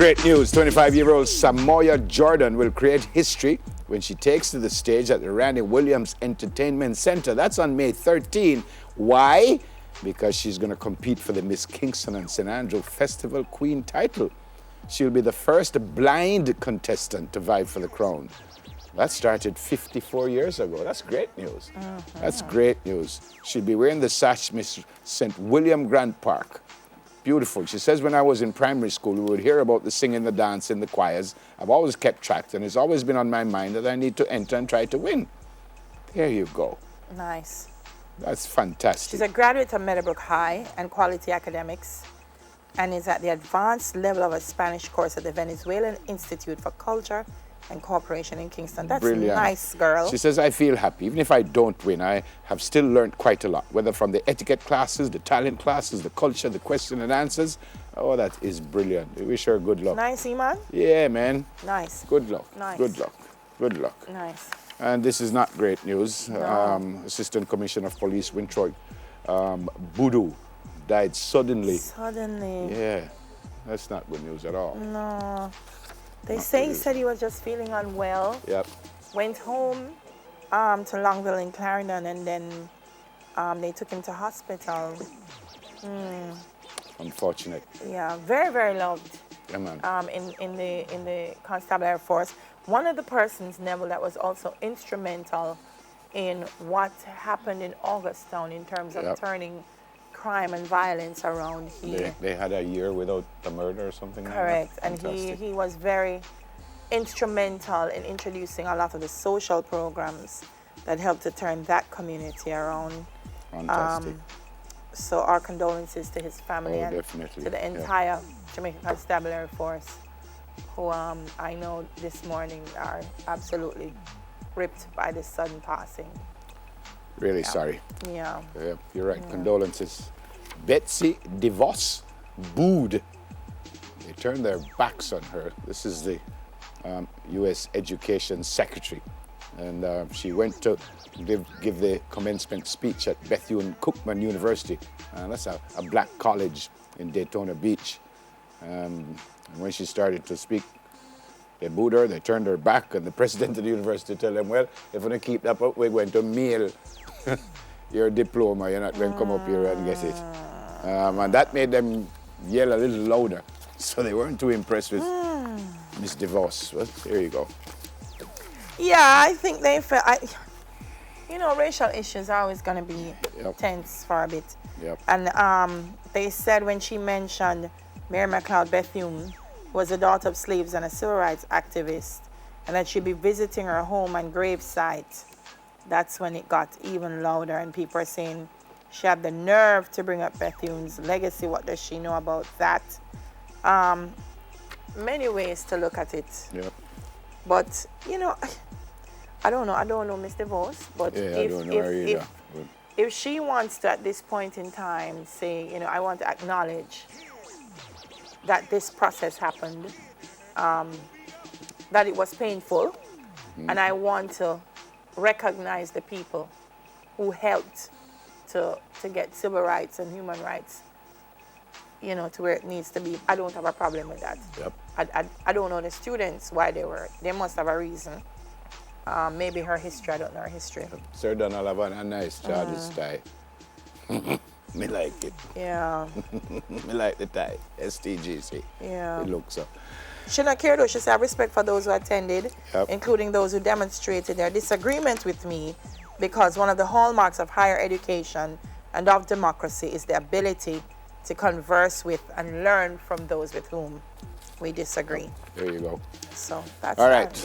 great news. 25-year-old Samoya Jordan will create history when she takes to the stage at the Randy Williams Entertainment Center. That's on May 13. Why? Because she's going to compete for the Miss Kingston and St. Andrew Festival Queen title. She'll be the first blind contestant to vie for the crown. That started 54 years ago. That's great news. That's great news. She'll be wearing the sash Miss St. William Grant Park. Beautiful. She says, when I was in primary school, we would hear about the singing, the dance, and the choirs. I've always kept track, and it's always been on my mind that I need to enter and try to win. There you go. Nice. That's fantastic. She's a graduate of Meadowbrook High and Quality Academics, and is at the advanced level of a Spanish course at the Venezuelan Institute for Culture and Cooperation in Kingston. That's Brilliant. Nice, girl. She says, I feel happy. Even if I don't win, I have still learned quite a lot, whether from the etiquette classes, the talent classes, the culture, the question and answers. Oh, that is brilliant. We wish her good luck. Nice, Iman? Yeah, man. Nice. Good luck. Nice. Good luck. Good luck. Nice. And this is not great news. No. Assistant Commissioner of Police Wintroy Boodoo died suddenly. Suddenly. Yeah, that's not good news at all. No. They Not say good he news. said he was just feeling unwell. Yep. Went home to Longville in Clarendon, and then they took him to hospital. Unfortunate. Yeah, very, very loved Yeah, man. in the Constabulary Force. One of the persons, Neville, that was also instrumental in what happened in Augustown in terms of Yep. turning crime and violence around here. They had a year without a murder or something Correct, like that. and Fantastic. he was very instrumental in introducing a lot of the social programs that helped to turn that community around. Fantastic. So our condolences to his family and definitely. to the Yeah. entire Jamaica Constabulary Force, who I know this morning are absolutely gripped by this sudden passing. Really sorry. Yeah. Yeah, you're right. Condolences. Betsy DeVos booed. They turned their backs on her. This is the U.S. Education Secretary. And she went to give the commencement speech at Bethune-Cookman University. That's a black college in Daytona Beach. And when she started to speak, they booed her, they turned her back, and the president of the university told them, well, if you don't keep that up, we're going to mail your diploma. You're not going to come up here and get it. And that made them yell a little louder. So they weren't too impressed with Miss DeVos. Well, there you go. Yeah, I think they felt, racial issues are always going to be Yep. tense for a bit. Yep. And they said when she mentioned Mary McLeod Bethune, who was the daughter of slaves and a civil rights activist, and that she'd be visiting her home and gravesite, that's when it got even louder, and people are saying she had the nerve to bring up Bethune's legacy. What does she know about that? Many ways to look at it. Yep. But, I don't know Miss DeVos, but Yeah, I don't know her either. if she wants to, at this point in time, say, I want to acknowledge that this process happened, that it was painful, and I want to recognize the people who helped to get civil rights and human rights, to where it needs to be. I don't have a problem with that. Yep. I don't know the students, why they must have a reason. Maybe her history, I don't know her history. Sir Donald have a nice Chargers tie. Me like it. Yeah, Me like the tie. STGC. yeah. It looks up. She not care though. She said, I have respect for those who attended, Yep. including those who demonstrated their disagreement with me, because one of the hallmarks of higher education and of democracy is the ability to converse with and learn from those with whom we disagree. There you go. So that's All that. right.